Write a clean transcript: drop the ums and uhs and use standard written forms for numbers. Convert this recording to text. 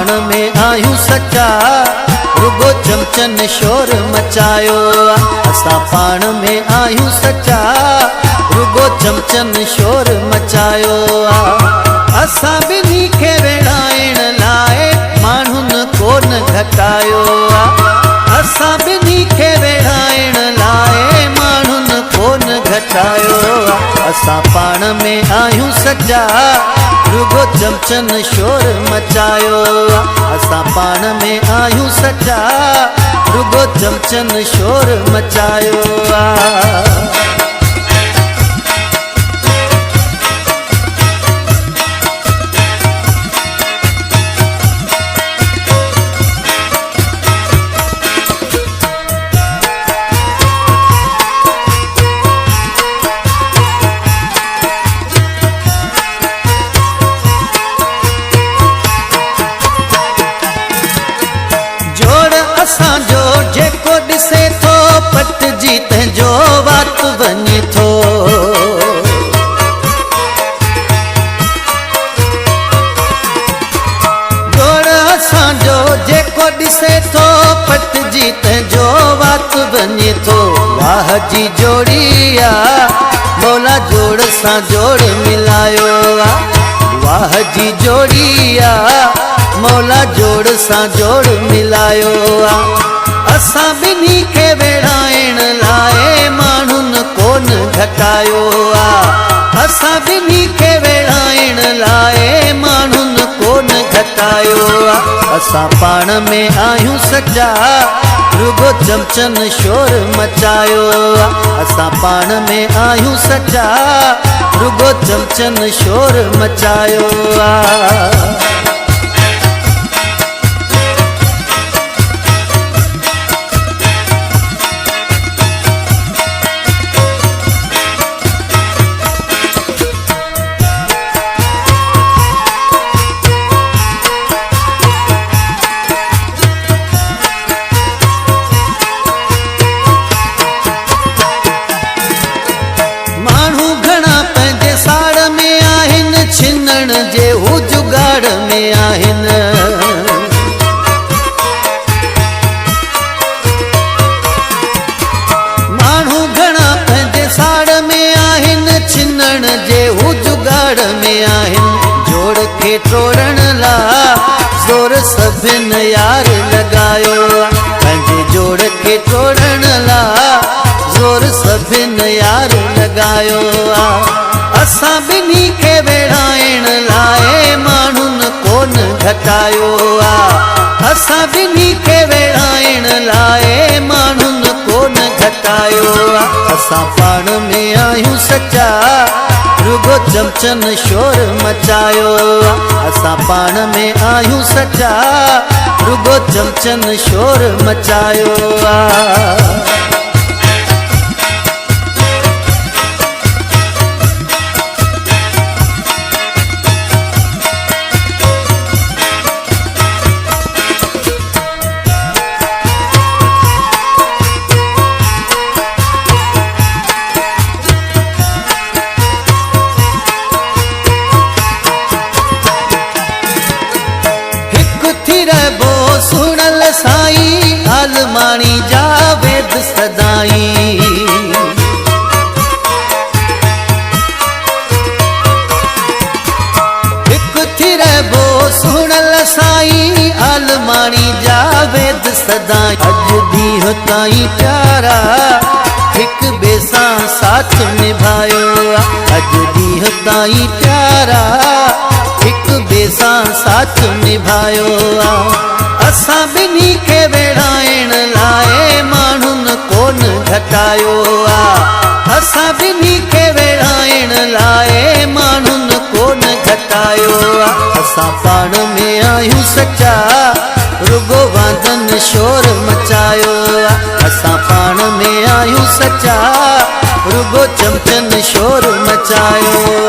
पाण में आहियूं सच्चा, रुगो चमचन शोर मचायो। असां पाण में आहियूं सच्चा, रुगो चमचन शोर मचायो। असां ॿिन्ही खे विढ़ाइण लाइ माण्हुनि कोन घटायो। असां ॿिन्ही खे विढ़ाइण लाइ माण्हुनि कोन घटायो। असां पाण में आहियूं सच्चा, रुगो चमचन शोर मचायो। असां पाण में आहियूं सच्चा, रुगो चमचन शोर मचायो। असांजो जेको ॾिसे थो पटिजी तंहिंजो वात वञे थो। जोड़ असांजो जेको ॾिसे थो पटिजी तंहिंजो वात वञे थो। वाह जी जोड़ी आ मौला जोड़ सां जोड़ मिलायो। वाह जी जोड़ी आ मौला जोड़ सां जोड़ मिलायो। असां ॿिन्ही खे विढ़ाइण लाइ माण्हुनि कोन घटायो। असां ॿिन्ही खे विढ़ाइण लाइ माण्हुनि कोन घटायो। असां पाण में आहियूं सच्चा, रुगो चमचन शोर मचायो। असां पाण में आहियूं सच्चा, रुगो चमचन शोर मचायो। छिनण जे हू जुगाड़ में आहिनि। माण्हू घणा पंहिंजे साड़ में आहिनि, छिनण जे हू जुगाड़ में आहिनि। जोड़ खे टोड़ण लाइ ज़ोर सभिनि यार लॻायो। पंहिंजे जोड़ खे टोड़ण लाइ ज़ोर सभिनि यार लॻायो। असां ॿिन्ही खे विढ़ाइण लाइ माण्हुनि कोन घटायो। असां ॿिन्ही खे विढ़ाइण लाइ माण्हुनि कोन घटायो। असां पाण में आहियूं सच्चा, रुगो चमचन शोर मचायो। असां पाण में आहियूं सच्चा, रुगो चमचन शोर मचायो। सुनल साईं आलमाणी जा वेद सदाई। हिकु थी रहिबो सुनल साईं आलमाणी जा वेद सदाई। अॼु ॾींहुं ताईं प्यारा हिकु ॿिए सां साथ निभायो। अॼु ॾींहुं ताईं प्यारा हिकु ॿिए सां साथ निभायो। असां ॿिन्ही खे विढ़ाइण लाइ माण्हुनि कोन घटायो। असां ॿिन्ही खे विढ़ाइण लाइ माण्हुनि कोन घटायो। असां पाण में आहियूं सच्चा, रुगो वादन शोर मचायो। असां पाण में आहियूं सच्चा, रुगो चमचन शोर मचायो।